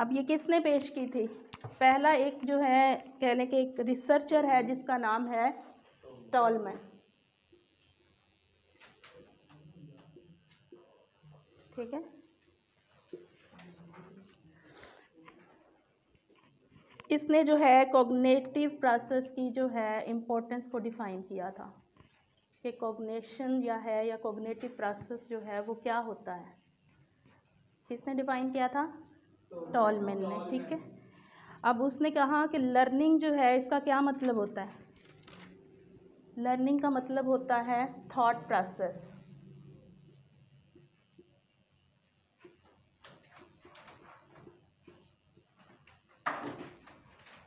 अब ये किसने पेश की थी? पहला एक जो है कहने के एक रिसर्चर है जिसका नाम है टॉलमैन, ठीक है। इसने जो है कॉग्निटिव प्रोसेस की जो है इम्पोर्टेंस को डिफाइन किया था कि कॉग्निशन या कॉग्निटिव प्रोसेस जो है वो क्या होता है। किसने डिफाइन किया था? टॉलमैन ने, ठीक है। अब उसने कहा कि लर्निंग जो है इसका क्या मतलब होता है? लर्निंग का मतलब होता है थॉट प्रोसेस।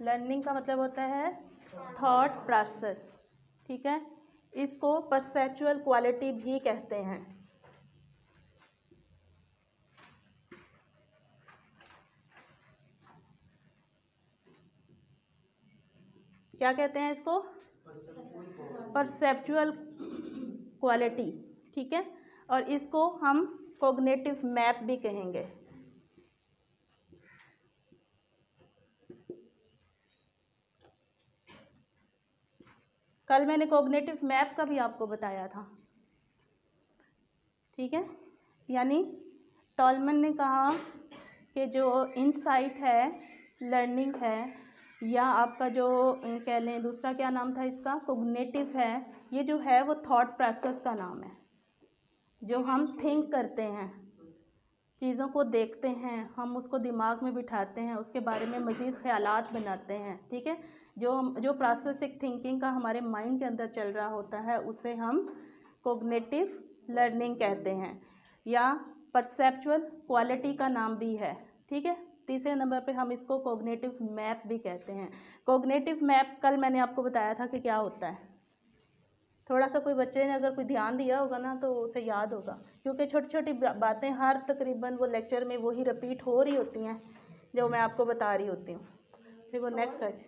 लर्निंग का मतलब होता है थॉट प्रोसेस, ठीक है। इसको परसेप्चुअल क्वालिटी भी कहते हैं। क्या कहते हैं इसको? परसेप्चुअल क्वालिटी, ठीक है। और इसको हम कॉग्निटिव मैप भी कहेंगे। कल मैंने कॉग्निटिव मैप का भी आपको बताया था, ठीक है। यानी टॉलमैन ने कहा कि जो इनसाइट है, लर्निंग है, या आपका जो कह लें दूसरा क्या नाम था इसका, कॉग्निटिव है, ये जो है वो थॉट प्रोसेस का नाम है। जो हम थिंक करते हैं, चीज़ों को देखते हैं, हम उसको दिमाग में बिठाते हैं, उसके बारे में मज़ीद ख़यालात बनाते हैं, ठीक है। जो प्रोसेस एक थिंकिंग का हमारे माइंड के अंदर चल रहा होता है उसे हम कॉग्निटिव लर्निंग कहते हैं, या परसेप्चुअल क्वालिटी का नाम भी है, ठीक है। तीसरे नंबर पे हम इसको कॉग्निटिव मैप भी कहते हैं। कॉग्निटिव मैप कल मैंने आपको बताया था कि क्या होता है। थोड़ा सा कोई बच्चे ने अगर कोई ध्यान दिया होगा ना तो उसे याद होगा, क्योंकि छोटी छोटी बातें हर तकरीबन वो लेक्चर में वही रिपीट हो रही होती हैं जो मैं आपको बता रही होती हूँ। फिर वो नेक्स्ट आज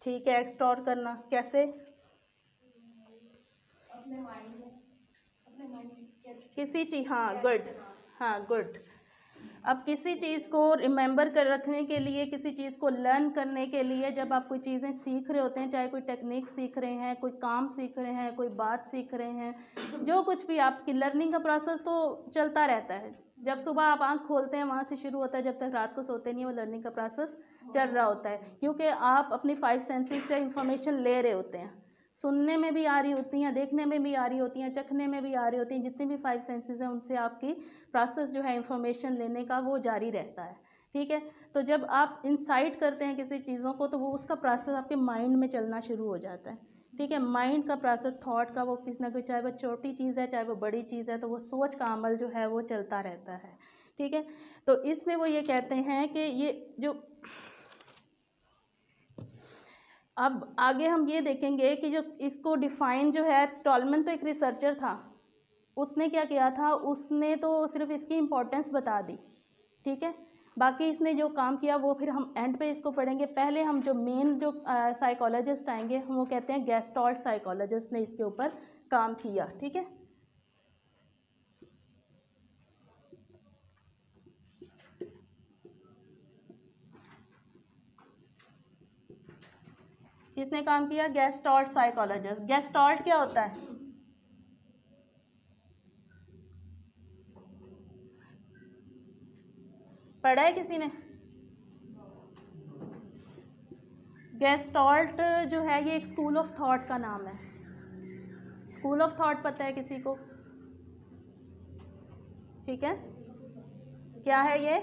ठीक है, स्टोर करना कैसे? अपने माइंड में किसी चीज़, हाँ गुड, हाँ गुड। अब किसी चीज़ को रिमेंबर कर रखने के लिए, किसी चीज़ को लर्न करने के लिए जब आप कोई चीज़ें सीख रहे होते हैं, चाहे कोई टेक्निक सीख रहे हैं, कोई काम सीख रहे हैं, कोई बात सीख रहे हैं, जो कुछ भी आपकी लर्निंग का प्रोसेस तो चलता रहता है। जब सुबह आप आँख खोलते हैं वहाँ से शुरू होता है, जब तक रात को सोते नहीं, वो लर्निंग का प्रोसेस चल रहा होता है, क्योंकि आप अपनी 5 सेंसेस से इंफॉर्मेशन ले रहे होते हैं। सुनने में भी आ रही होती हैं, देखने में भी आ रही होती हैं, चखने में भी आ रही होती हैं, जितनी भी 5 सेंसेस हैं उनसे आपकी प्रोसेस जो है इंफॉर्मेशन लेने का वो जारी रहता है, ठीक है। तो जब आप इंसाइट करते हैं किसी चीज़ों को तो वो उसका प्रोसेस आपके माइंड में चलना शुरू हो जाता है, ठीक है। माइंड का प्रोसेस, थॉट का, वो किसी ना कोई, चाहे वो छोटी चीज़ है चाहे वो बड़ी चीज़ है, तो वो सोच का अमल जो है वो चलता रहता है, ठीक है। तो इसमें वो ये कहते हैं कि ये जो, अब आगे हम ये देखेंगे कि जो इसको डिफ़ाइन जो है, टॉलमैन तो एक रिसर्चर था, उसने क्या किया था, उसने तो सिर्फ इसकी इम्पोर्टेंस बता दी, ठीक है। बाकी इसने जो काम किया वो फिर हम एंड पे इसको पढ़ेंगे। पहले हम जो मेन जो साइकोलॉजिस्ट आएंगे वो कहते हैं गेस्टॉल्ट साइकोलॉजिस्ट ने इसके ऊपर काम किया, ठीक है। किसने काम किया? Gestalt psychologist. गेस्टॉल्ट क्या होता है? पढ़ा है किसी ने? गेस्टॉल्ट जो है ये एक स्कूल ऑफ थॉट का नाम है। स्कूल ऑफ थॉट पता है किसी को? ठीक है, क्या है ये?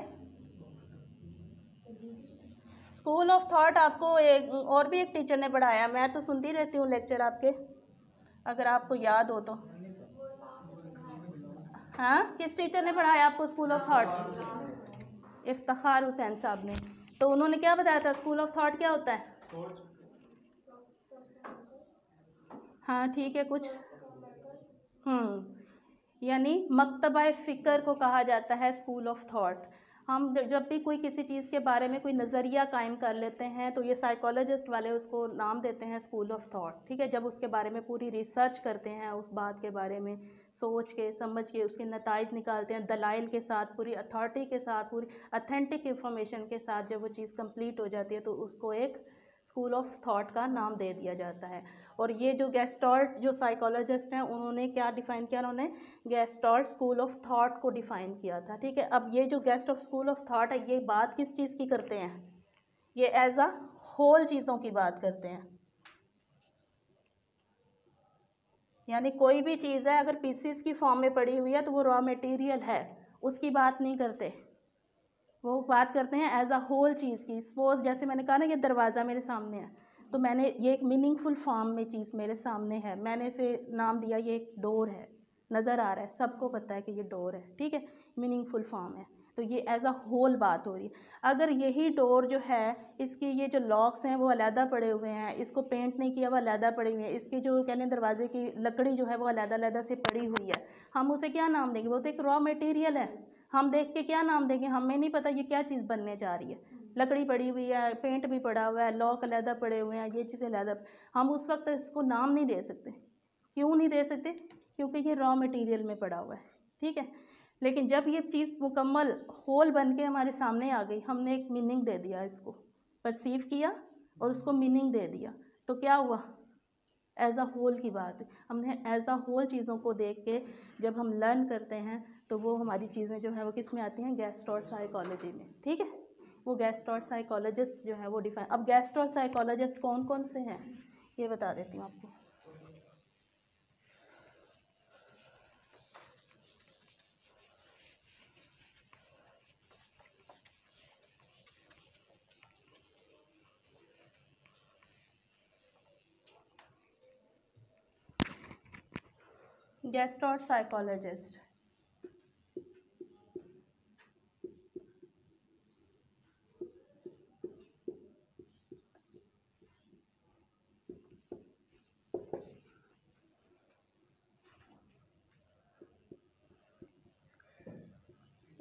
स्कूल ऑफ थॉट आपको एक और भी एक टीचर ने पढ़ाया, मैं तो सुनती रहती हूँ लेक्चर आपके, अगर आपको याद हो तो। हाँ, किस टीचर ने पढ़ाया आपको school of thought? Iftikhar Hussain साहब ने। तो उन्होंने क्या बताया था, स्कूल ऑफ थॉट क्या होता है? हाँ ठीक है, कुछ यानी मकतबा फ़िक्र को कहा जाता है स्कूल ऑफ थॉट। हम जब भी कोई किसी चीज़ के बारे में कोई नज़रिया कायम कर लेते हैं तो ये साइकोलॉजिस्ट वाले उसको नाम देते हैं स्कूल ऑफ थॉट, ठीक है। जब उसके बारे में पूरी रिसर्च करते हैं, उस बात के बारे में सोच के समझ के उसके नताइज निकालते हैं, दलाइल के साथ, पूरी अथॉरिटी के साथ, पूरी अथेंटिक इंफॉर्मेशन के साथ जब वो चीज़ कंप्लीट हो जाती है तो उसको एक स्कूल ऑफ थॉट का नाम दे दिया जाता है। और ये जो गेस्टॉल्ट जो साइकोलॉजिस्ट हैं उन्होंने क्या डिफ़ाइन किया, उन्होंने गेस्टॉल्ट स्कूल ऑफ थॉट को डिफ़ाइन किया था, ठीक है। अब ये जो guest of school of thought है ये बात किस चीज़ की करते हैं, ये एज अ होल चीज़ों की बात करते हैं। यानी कोई भी चीज़ है अगर पीसीस की फॉर्म में पड़ी हुई है तो वो रॉ मटेरियल है, उसकी बात नहीं करते, वो बात करते हैं एज अ होल चीज़ की। सपोज जैसे मैंने कहा ना ये दरवाज़ा मेरे सामने है, तो मैंने ये एक मीनिंगफुल फॉर्म में चीज़ मेरे सामने है, मैंने इसे नाम दिया ये एक डोर है, नज़र आ रहा है, सबको पता है कि ये डोर है, ठीक है, मीनिंगफुल फॉर्म है, तो ये एज अ होल बात हो रही है। अगर यही डोर जो है इसकी ये जो लॉक्स हैं वो अलहदा पड़े हुए हैं, इसको पेंट नहीं किया, वो अलहदा पड़ी हुई है, इसकी जो कह लें दरवाजे की लकड़ी जो है वो अलहदा से पड़ी हुई है, हम उसे क्या नाम देंगे, वो तो एक रॉ मटेरियल है, हम देख के क्या नाम देंगे, हमें नहीं पता ये क्या चीज़ बनने जा रही है, लकड़ी पड़ी हुई है, पेंट भी पड़ा हुआ है, लॉक अलहदा पड़े हुए हैं, ये चीज़ें अलहदा, हम उस वक्त इसको नाम नहीं दे सकते। क्यों नहीं दे सकते, क्योंकि ये रॉ मटेरियल में पड़ा हुआ है, ठीक है। लेकिन जब ये चीज़ मुकम्मल होल बन के हमारे सामने आ गई, हमने एक मीनिंग दे दिया, इसको परसीव किया और उसको मीनिंग दे दिया, तो क्या हुआ, एज अ होल की बात है। हमने एज अ होल चीज़ों को देख के जब हम लर्न करते हैं तो वो हमारी चीज़ें जो है वो किस में आती हैं, गेस्टॉल्ट साइकोलॉजी में, ठीक है। वो गेस्टॉल्ट साइकोलॉजिस्ट जो है वो डिफाइन, अब गेस्टॉल्ट साइकोलॉजिस्ट कौन कौन से हैं ये बता देती हूँ आपको। गेस्टॉल्ट साइकोलॉजिस्ट,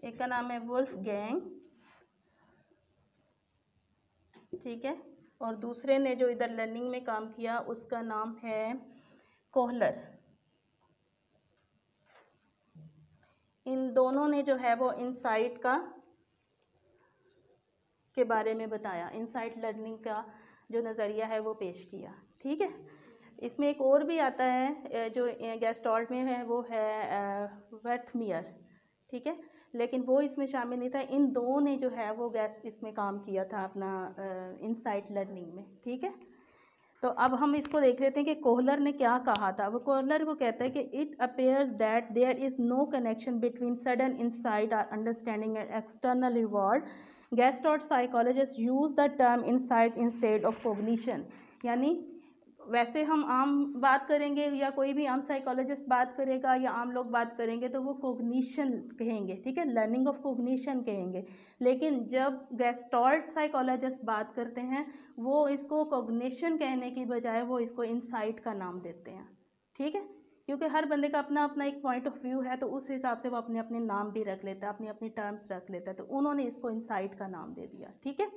एक का नाम है वुल्फगैंग, ठीक है, और दूसरे ने जो इधर लर्निंग में काम किया उसका नाम है कोहलर। इन दोनों ने जो है वो इनसाइट का के बारे में बताया, इनसाइट लर्निंग का जो नज़रिया है वो पेश किया, ठीक है। इसमें एक और भी आता है जो गेस्टॉल्ट में है, वो है वर्थमियर, ठीक है, लेकिन वो इसमें शामिल नहीं था। इन दो ने जो है वो इसमें काम किया था अपना इनसाइट लर्निंग में, ठीक है। तो अब हम इसको देख लेते हैं कि कोहलर ने क्या कहा था। वो कोहलर वो कहता है कि it appears that there is no connection between sudden insight और understanding and external reward. Gestalt psychologist use the term insight instead of cognition. यानी वैसे हम आम बात करेंगे या कोई भी आम साइकोलॉजिस्ट बात करेगा या आम लोग बात करेंगे तो वो कॉग्निशन कहेंगे, ठीक है, लर्निंग ऑफ कॉग्निशन कहेंगे। लेकिन जब गेस्टॉल्ट साइकोलॉजिस्ट बात करते हैं वो इसको कॉग्निशन कहने की बजाय वो इसको इंसाइट का नाम देते हैं, ठीक है, क्योंकि हर बंदे का अपना अपना एक पॉइंट ऑफ व्यू है, तो उस हिसाब से वो अपने अपने नाम भी रख लेता है, अपनी अपनी टर्म्स रख लेता है, तो उन्होंने इसको इंसाइट का नाम दे दिया, ठीक है।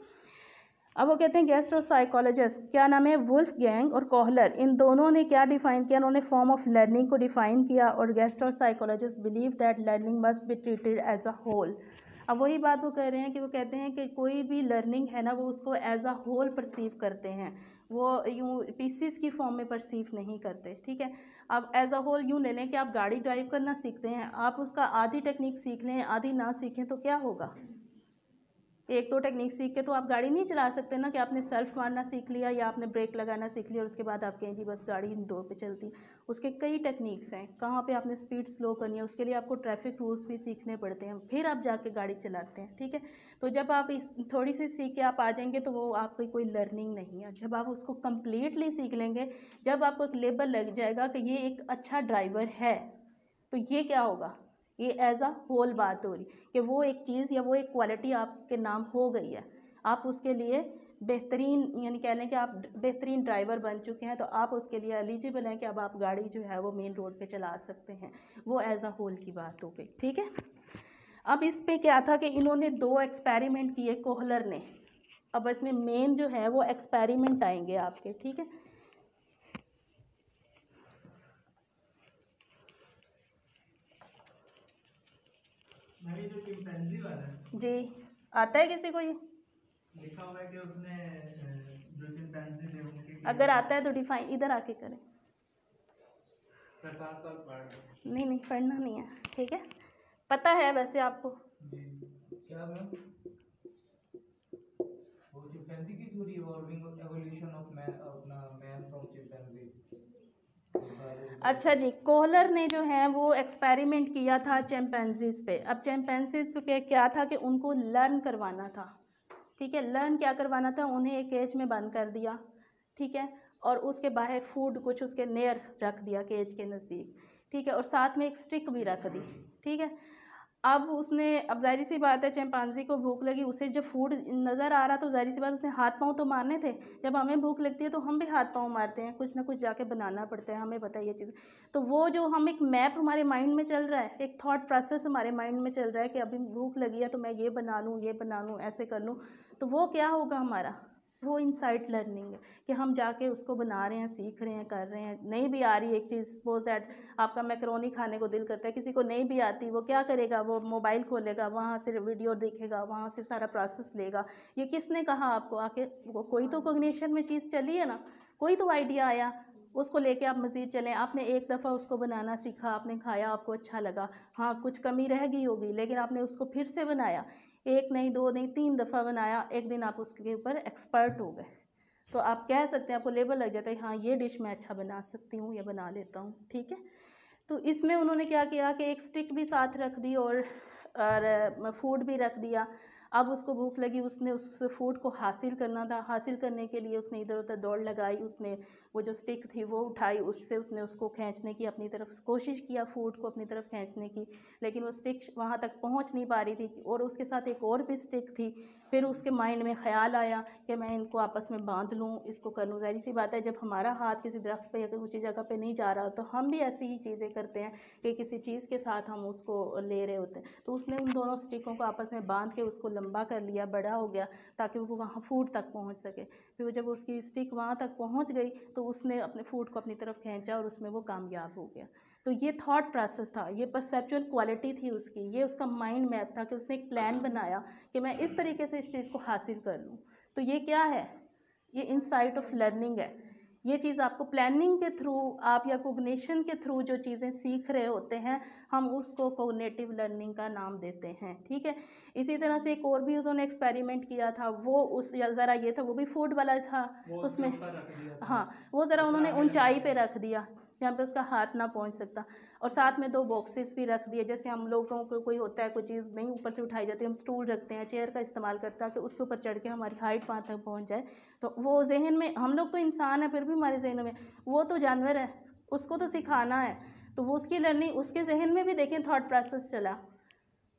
अब वो कहते हैं गेस्ट और साइकोलॉजिस्ट, क्या नाम है, वुल्फगैंग और कोहलर, इन दोनों ने क्या डिफ़ाइन किया, उन्होंने फॉर्म ऑफ लर्निंग को डिफ़ाइन किया। और गेस्ट और psychologist believe that learning must be treated as a whole. अब वही बात वो कह रहे हैं कि वो कहते हैं कि कोई भी लर्निंग है ना वो उसको एज अ होल परसीव करते हैं, वो यूँ पीसीस की फॉर्म में परसीव नहीं करते, ठीक है। अब एज अ होल यूँ ले लें कि आप गाड़ी ड्राइव करना सीखते हैं, आप उसका आधी टेक्निक सीख लें आधी ना सीखें तो क्या होगा, एक दो टेक्निक सीख के तो आप गाड़ी नहीं चला सकते ना, कि आपने सेल्फ मारना सीख लिया या आपने ब्रेक लगाना सीख लिया और उसके बाद आप कहें जी बस गाड़ी इन दो पे चलती। उसके कई टेक्निक्स हैं, कहाँ पे आपने स्पीड स्लो करनी है, उसके लिए आपको ट्रैफिक रूल्स भी सीखने पड़ते हैं, फिर आप जाके गाड़ी चलाते हैं, ठीक है। तो जब आप इस थोड़ी सी सीख के आप आ जाएंगे तो वो आपकी कोई लर्निंग नहीं है। जब आप उसको कम्प्लीटली सीख लेंगे, जब आपको एक लेबल लग जाएगा कि ये एक अच्छा ड्राइवर है, तो ये क्या होगा, ये एज अ होल बात हो रही कि वो एक चीज़ या वो एक क्वालिटी आपके नाम हो गई है, आप उसके लिए बेहतरीन, यानी कह लें कि आप बेहतरीन ड्राइवर बन चुके हैं, तो आप उसके लिए एलिजिबल हैं कि अब आप गाड़ी जो है वो मेन रोड पे चला सकते हैं। वो एज अ होल की बात हो गई, ठीक है। अब इस पे क्या था कि इन्होंने 2 एक्सपेरिमेंट किए कोहलर ने। अब इसमें मेन जो है वो एक्सपेरिमेंट आएंगे आपके, ठीक है। जो चिंपैंजी वाला है जी, आता है किसी को ये? लिखा हुआ है कि उसने जो चिंपैंजी थे उनके, अगर आता है तो डिफाइन इधर आके करें। 50 साल पढ़ नहीं नहीं, पढ़ना नहीं है, ठीक है। पता है वैसे आपको? क्या मैम? वो चिंपैंजी की theory, evolving evolution of man, अपना मैन फ्रॉम चिंपैंजी। अच्छा जी, कोहलर ने जो है वो एक्सपेरिमेंट किया था चिंपैंजीज पे। अब चिंपैंजीज पे क्या था कि उनको लर्न करवाना था, ठीक है। लर्न क्या करवाना था, उन्हें एक केज में बंद कर दिया, ठीक है, और उसके बाहर फूड कुछ उसके नियर रख दिया, केज के नज़दीक, ठीक है, और साथ में एक स्टिक भी रख दी, ठीक है। अब उसने, अब जाहिर सी बात है चिंपांजी को भूख लगी, उसे जब फूड नज़र आ रहा तो जाहिर सी बात उसने हाथ पाँव तो मारने थे। जब हमें भूख लगती है तो हम भी हाथ पाँव मारते हैं, कुछ ना कुछ जाके बनाना पड़ता है, हमें पता है ये चीज़। तो वो जो हम एक मैप हमारे माइंड में चल रहा है, एक थॉट प्रोसेस हमारे माइंड में चल रहा है कि अभी भूख लगी है तो मैं ये बना लूँ, ये बना लूँ, ऐसे कर लूँ, तो वो क्या होगा हमारा, वो इनसाइट लर्निंग है कि हम जाके उसको बना रहे हैं, सीख रहे हैं, कर रहे हैं। नहीं भी आ रही एक चीज़, सपोज दैट आपका मैकरोनी खाने को दिल करता है, किसी को नहीं भी आती, वो क्या करेगा, वो मोबाइल खोलेगा, वहाँ से वीडियो देखेगा, वहाँ से सारा प्रोसेस लेगा। ये किसने कहा आपको आके, कोई तो कॉग्निशन में चीज़ चली है ना, कोई तो आइडिया आया, उसको लेके आप मज़ीद चलें। आपने एक दफ़ा उसको बनाना सीखा, आपने खाया, आपको अच्छा लगा, हाँ कुछ कमी रह गई होगी, लेकिन आपने उसको फिर से बनाया, एक नहीं, 2 नहीं, 3 दफ़ा बनाया, एक दिन आप उसके ऊपर एक्सपर्ट हो गए। तो आप कह सकते हैं, आपको लेबल लग जाता है, हाँ ये डिश मैं अच्छा बना सकती हूँ या बना लेता हूँ, ठीक है। तो इसमें उन्होंने क्या किया कि एक स्टिक भी साथ रख दी और फूड भी रख दिया। अब उसको भूख लगी, उसने उस फूड को हासिल करना था, हासिल करने के लिए उसने इधर उधर दौड़ लगाई, उसने वो जो स्टिक थी वो उठाई, उससे उसने उसको खींचने की अपनी तरफ कोशिश किया, फूड को अपनी तरफ खींचने की, लेकिन वो स्टिक वहाँ तक पहुँच नहीं पा रही थी, और उसके साथ एक और भी स्टिक थी। फिर उसके माइंड में ख्याल आया कि मैं इनको आपस में बांध लूँ, इसको कर लूँ। ज़ाहिर सी बात है, जब हमारा हाथ किसी दरख्त पे या कोई ऊँची जगह पे नहीं जा रहा तो हम भी ऐसी ही चीज़ें करते हैं कि किसी चीज़ के साथ हम उसको ले रहे होते हैं। तो उसने उन दोनों स्टिकों को आपस में बांध के उसको लंबा कर लिया, बड़ा हो गया, ताकि वो वहाँ फूड तक पहुँच सके। फिर जब उसकी स्टिक वहाँ तक पहुँच गई तो उसने अपने फूड को अपनी तरफ खींचा और उसमें वो कामयाब हो गया। तो ये थॉट प्रोसेस था, ये परसेप्चुअल क्वालिटी थी उसकी, ये उसका माइंड मैप था कि उसने एक प्लान बनाया कि मैं इस तरीके से इस चीज़ को हासिल कर लूँ। तो ये क्या है, ये इनसाइट ऑफ लर्निंग है। ये चीज़ आपको प्लानिंग के थ्रू, आप या कोग्निशन के थ्रू जो चीज़ें सीख रहे होते हैं, हम उसको कोग्निटिव लर्निंग का नाम देते हैं, ठीक है। इसी तरह से एक और भी उन्होंने एक्सपेरिमेंट किया था, वो उस ज़रा ये था, वो भी फूड वाला था, उसमें हाँ वो ज़रा उन्होंने ऊंचाई पे रख दिया जहाँ पे उसका हाथ ना पहुंच सकता, और साथ में 2 बॉक्सेस भी रख दिए। जैसे हम लोगों को कोई होता है, कोई चीज़ नहीं ऊपर से उठाई जाती, हम स्टूल रखते हैं, चेयर का इस्तेमाल करता है कि उसके ऊपर चढ़ के हमारी हाइट वहाँ तक पहुँच जाए। तो वो जहन में, हम लोग तो इंसान है फिर भी हमारे जहन में, वो तो जानवर है, उसको तो सिखाना है। तो वो उसकी लर्निंग, उसके जहन में भी देखें थॉट प्रोसेस चला।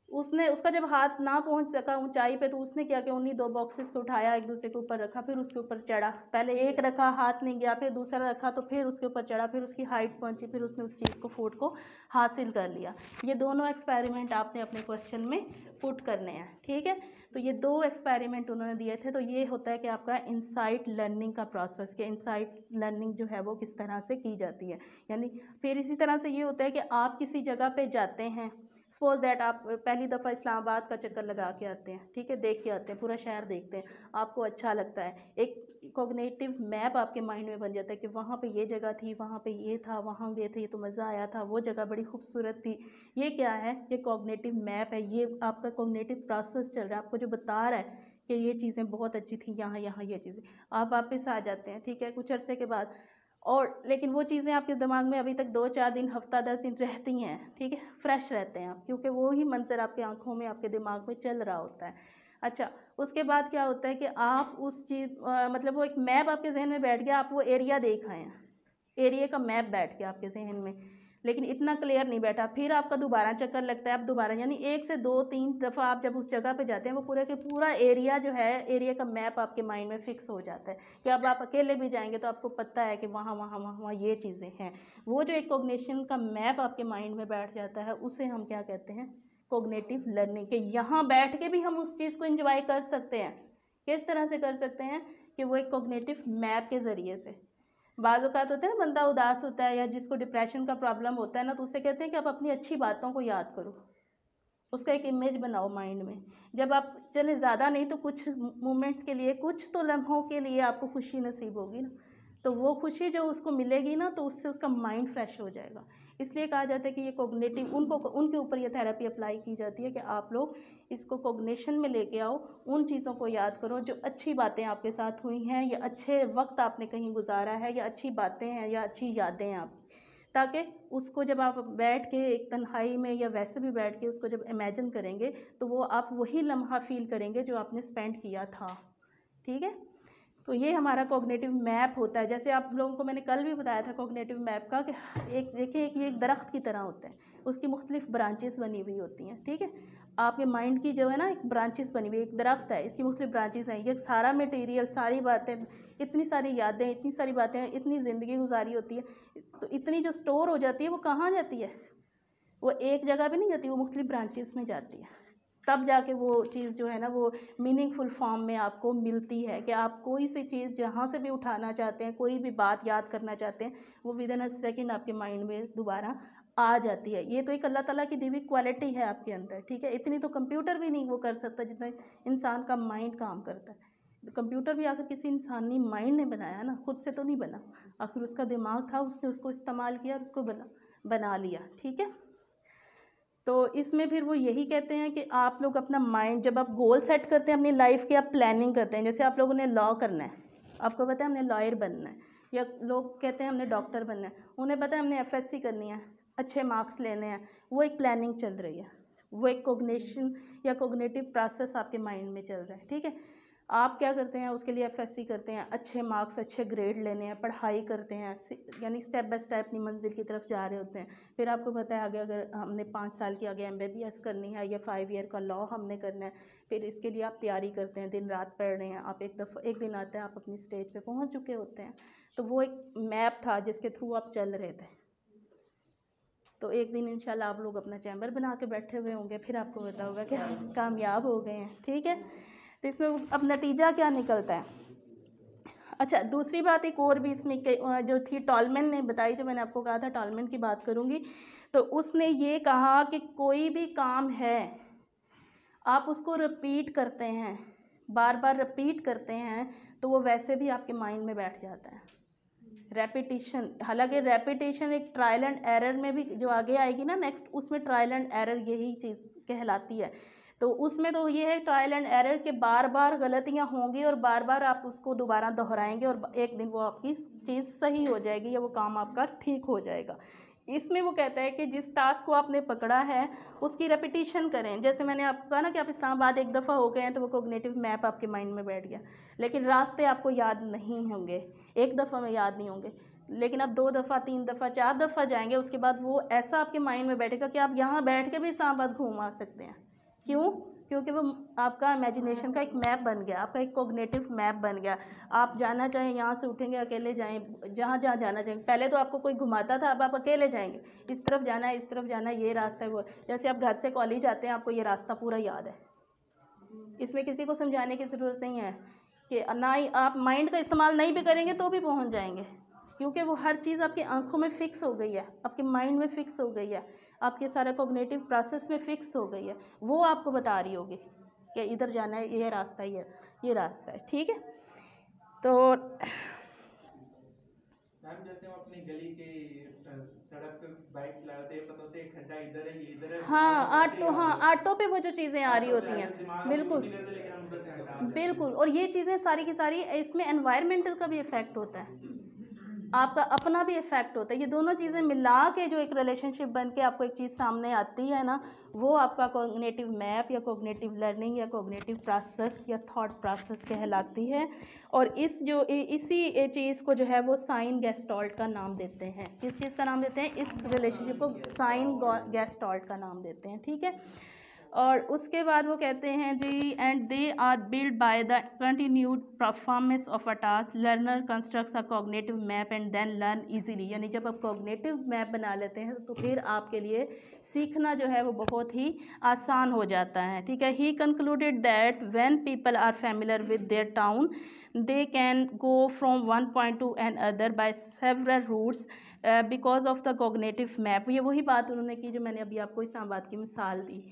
उसने, उसका जब हाथ ना पहुंच सका ऊंचाई पे, तो उसने क्या किया, उन्हीं 2 बॉक्सेस को उठाया, एक दूसरे के ऊपर रखा, फिर उसके ऊपर चढ़ा। पहले एक रखा, हाथ नहीं गया, फिर दूसरा रखा तो फिर उसके ऊपर चढ़ा, फिर उसकी हाइट पहुंची, फिर उसने उस चीज़ को, फूड को हासिल कर लिया। ये दोनों एक्सपेरिमेंट आपने अपने क्वेश्चन में पुट करने हैं, ठीक है। तो ये 2 एक्सपेरिमेंट उन्होंने दिए थे। तो ये होता है कि आपका इनसाइट लर्निंग का प्रोसेस, कि इनसाइट लर्निंग जो है वो किस तरह से की जाती है। यानी फिर इसी तरह से ये होता है कि आप किसी जगह पे जाते हैं, सपोज दैट आप पहली दफ़ा इस्लामाबाद का चक्कर लगा के आते हैं, ठीक है, देख के आते हैं, पूरा शहर देखते हैं, आपको अच्छा लगता है, एक कॉग्निटिव मैप आपके माइंड में बन जाता है कि वहाँ पे ये जगह थी, वहाँ पे ये था, वहाँ गए थे, ये तो मज़ा आया था, वो जगह बड़ी खूबसूरत थी। ये क्या है, ये कॉग्निटिव मैप है, ये आपका कॉग्निटिव प्रोसेस चल रहा है, आपको जो बता रहा है कि ये चीज़ें बहुत अच्छी थी, यहाँ यहाँ ये चीज़ें। आप वापस आ जाते हैं, ठीक है, कुछ अरसे के बाद, और लेकिन वो चीज़ें आपके दिमाग में अभी तक 2-4 दिन, हफ्ता 10 दिन रहती हैं, ठीक है, फ्रेश रहते हैं आप, क्योंकि वो ही मंजर आपकी आंखों में, आपके दिमाग में चल रहा होता है। अच्छा, उसके बाद क्या होता है कि आप उस चीज़ मतलब वो एक मैप आपके जहन में बैठ गया, आप वो एरिया देख आए हैं, एरिया का मैप बैठ गया आपके जहन में, लेकिन इतना क्लियर नहीं बैठा। फिर आपका दोबारा चक्कर लगता है, आप दोबारा, यानी 1 से 2-3 दफ़ा आप जब उस जगह पे जाते हैं, वो पूरा के पूरा एरिया जो है, एरिया का मैप आपके माइंड में फिक्स हो जाता है कि अब आप अकेले भी जाएंगे तो आपको पता है कि वहाँ वहाँ वहाँ वहाँ ये चीज़ें हैं। वो जो एक कॉग्निशन का मैप आपके माइंड में बैठ जाता है, उसे हम क्या कहते हैं, कोग्निटिव लर्निंग के यहाँ बैठ के भी हम उस चीज़ को एंजॉय कर सकते हैं। किस तरह से कर सकते हैं कि वो एक कोग्निटिव मैप के ज़रिए से। बाज़ औक़ात होता है ना, बंदा उदास होता है या जिसको डिप्रेशन का प्रॉब्लम होता है ना, तो उससे कहते हैं कि आप अपनी अच्छी बातों को याद करो, उसका एक इमेज बनाओ माइंड में। जब आप चले ज़्यादा नहीं तो कुछ मोमेंट्स के लिए, कुछ तो लम्हों के लिए आपको खुशी नसीब होगी ना, तो वो खुशी जो उसको मिलेगी ना, तो उससे उसका माइंड फ्रेश हो जाएगा। इसलिए कहा जाता है कि ये कोग्निटिव उनके ऊपर ये थेरेपी अप्लाई की जाती है कि आप लोग इसको कोग्निशन में लेके आओ, उन चीज़ों को याद करो जो अच्छी बातें आपके साथ हुई हैं या अच्छे वक्त आपने कहीं गुजारा है या अच्छी बातें हैं या अच्छी यादें हैं आप, ताकि उसको जब आप बैठ के एक तन्हाई में या वैसे भी बैठ के उसको जब इमेजिन करेंगे तो वो आप वही लम्हा फील करेंगे जो आपने स्पेंड किया था। ठीक है, तो ये हमारा कोग्निटिव मैप होता है। जैसे आप लोगों को मैंने कल भी बताया था कोग्निटिव मैप का कि एक देखिए ये एक दरख्त की तरह होता है, उसकी मुख्तलिफ ब्रांचेस बनी हुई होती हैं। ठीक है, आपके माइंड की जो है ना एक ब्रांचेस बनी हुई, एक दरख्त है, इसकी मुख्तलिफ ब्रांचेस हैं। ये सारा मटेरियल, सारी बातें, इतनी सारी यादें, इतनी सारी बातें, इतनी ज़िंदगी गुजारी होती है, तो इतनी जो स्टोर हो जाती है वो कहाँ जाती है? वो एक जगह पे नहीं जाती, वो मुख्तलिफ ब्रांचेस में जाती है। तब जाके वो चीज़ जो है ना वो मीनिंगफुल फॉर्म में आपको मिलती है कि आप कोई सी चीज़ जहाँ से भी उठाना चाहते हैं, कोई भी बात याद करना चाहते हैं, वो विदिन अ सेकेंड आपके माइंड में दोबारा आ जाती है। ये तो एक अल्लाह ताला की दी हुई क्वालिटी है आपके अंदर। ठीक है, इतनी तो कंप्यूटर भी नहीं वो कर सकता जितना इंसान का माइंड काम करता है। कंप्यूटर भी आखिर किसी इंसानी माइंड ने बनाया ना, खुद से तो नहीं बना। आखिर उसका दिमाग था, उसने उसको इस्तेमाल किया और उसको बना लिया। ठीक है, तो इसमें फिर वो यही कहते हैं कि आप लोग अपना माइंड, जब आप गोल सेट करते हैं अपनी लाइफ की, आप प्लानिंग करते हैं। जैसे आप लोगों ने लॉ करना है, आपको पता है हमने लॉयर बनना है, या लोग कहते हैं हमने डॉक्टर बनना है, उन्हें पता है हमने एफएससी करनी है, अच्छे मार्क्स लेने हैं, वो एक प्लानिंग चल रही है, वो एक कोग्निशन या कोग्निटिव प्रोसेस आपके माइंड में चल रहा है। ठीक है, आप क्या करते हैं उसके लिए एफएससी करते हैं, अच्छे मार्क्स, अच्छे ग्रेड लेने हैं, पढ़ाई करते हैं, यानी स्टेप बाय स्टेप अपनी मंजिल की तरफ जा रहे होते हैं। फिर आपको पता है आगे अगर हमने 5 साल की आगे MBBS करनी है या 5 ईयर का लॉ हमने करना है, फिर इसके लिए आप तैयारी करते हैं, दिन रात पढ़ रहे हैं आप। एक दिन आता है आप अपनी स्टेज पे पहुंच चुके होते हैं। तो वो एक मैप था जिसके थ्रू आप चल रहे थे। तो एक दिन इंशाल्लाह आप लोग अपना चैम्बर बना के बैठे हुए होंगे, फिर आपको पता होगा कि हम कामयाब हो गए हैं। ठीक है, तो इसमें अब नतीजा क्या निकलता है? अच्छा, दूसरी बात एक और भी इसमें जो थी, टॉलमैन ने बताई, जो मैंने आपको कहा था टॉलमैन की बात करूँगी, तो उसने ये कहा कि कोई भी काम है आप उसको रिपीट करते हैं, बार बार रिपीट करते हैं, तो वो वैसे भी आपके माइंड में बैठ जाता है। रेपिटेशन, हालांकि रेपिटेशन एक ट्रायल एंड एरर में भी जो आगे आएगी ना नेक्स्ट, उसमें ट्रायल एंड एरर यही चीज़ कहलाती है। तो उसमें तो ये है ट्रायल एंड एरर के बार बार गलतियां होंगी और बार बार आप उसको दोबारा दोहराएंगे और एक दिन वो आपकी चीज़ सही हो जाएगी या वो काम आपका ठीक हो जाएगा। इसमें वो कहता है कि जिस टास्क को आपने पकड़ा है उसकी रेपिटेशन करें। जैसे मैंने आपको कहा ना कि आप इस्लामाबाद एक दफ़ा हो गए हैं तो वो कोग्निटिव मैप आपके माइंड में बैठ गया, लेकिन रास्ते आपको याद नहीं होंगे, एक दफ़ा में याद नहीं होंगे, लेकिन आप 2 दफ़ा 3 दफ़ा 4 दफ़ा जाएंगे, उसके बाद वो ऐसा आपके माइंड में बैठेगा कि आप यहाँ बैठ के भी इस्लामाबाद घूम आ सकते हैं। क्यों? क्योंकि वो आपका इमेजिनेशन का एक मैप बन गया, आपका एक कोग्निटिव मैप बन गया। आप जाना चाहें यहाँ से उठेंगे अकेले जाएं, जहाँ जहाँ जाना चाहेंगे। पहले तो आपको कोई घुमाता था, अब आप अकेले जाएंगे, इस तरफ जाना है, इस तरफ जाना है, ये रास्ता है वो। जैसे आप घर से कॉलेज आते हैं, आपको ये रास्ता पूरा याद है, इसमें किसी को समझाने की ज़रूरत नहीं है कि ना ही आप माइंड का इस्तेमाल नहीं भी करेंगे तो भी पहुँच जाएंगे, क्योंकि वो हर चीज़ आपकी आंखों में फ़िक्स हो गई है, आपके माइंड में फ़िक्स हो गई है, आपके सारा कोग्निटिव प्रोसेस में फ़िक्स हो गई है। वो आपको बता रही होगी कि इधर जाना है, ये रास्ता है, ये रास्ता है। ठीक है, तो मैम जैसे हम अपनी गली के सड़क पे बाइक चलाते हैं, पता होता है खड्डा इधर है, ये इधर है। हाँ, ऑटो पे वो जो चीज़ें आ रही होती हैं, बिल्कुल। और ये चीज़ें सारी की सारी, इसमें एनवायरमेंटल का भी इफ़ेक्ट होता है, आपका अपना भी इफ़ेक्ट होता है। ये दोनों चीज़ें मिला के जो एक रिलेशनशिप बन के आपको एक चीज़ सामने आती है ना, वो आपका कोग्निटिव मैप या कोग्निटिव लर्निंग या कोग्निटिव प्रोसेस या थॉट प्रोसेस कहलाती है। और इसी चीज़ को जो है वो साइन गेस्टॉल्ट का नाम देते हैं। किस चीज़ का नाम देते हैं? इस रिलेशनशिप को साइन गेस्टॉल्ट का नाम देते हैं। ठीक है, और उसके बाद वो कहते हैं जी, and they are build by the continued performance of a task, learner constructs a cognitive map and then learn easily. यानी जब आप कॉग्निटिव मैप बना लेते हैं तो फिर आपके लिए सीखना जो है वो बहुत ही आसान हो जाता है, ठीक है। He concluded that when people are familiar with their town they can go from one point to another by several routes because of the cognitive map। ये वही बात उन्होंने की जो मैंने अभी आपको इस्लामाबाद की मिसाल दी।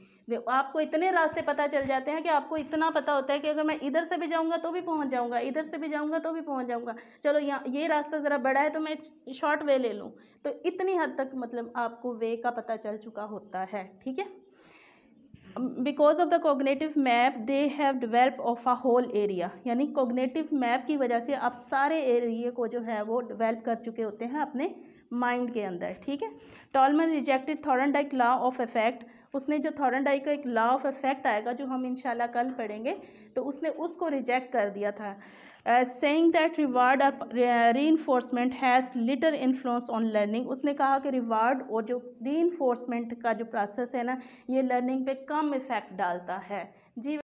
आपको इतने रास्ते पता चल जाते हैं कि आपको इतना पता होता है कि अगर मैं इधर से भी जाऊंगा तो भी पहुंच जाऊंगा, इधर से भी जाऊंगा तो भी पहुंच जाऊंगा, चलो यहाँ ये रास्ता ज़रा बड़ा है तो मैं शॉर्ट वे ले लूँ। तो इतनी हद तक मतलब आपको वे का पता चल चुका होता है, ठीक है। Because of the cognitive map they have develop of a whole area, यानी कोग्नेटिव मैप की वजह से आप सारे एरिया को जो है वो डेवलप कर चुके होते हैं अपने माइंड के अंदर, ठीक है। Tolman rejected Thorndike law of effect, उसने जो थॉर्नडाइक का एक लॉ ऑफ इफेक्ट आएगा जो हम इंशाल्लाह कल पढ़ेंगे, तो उसने उसको रिजेक्ट कर दिया था, saying that reward or reinforcement has little influence on learning। उसने कहा कि रिवार्ड और जो reinforcement का जो प्रोसेस है ना, ये लर्निंग पे कम इफ़ेक्ट डालता है जी।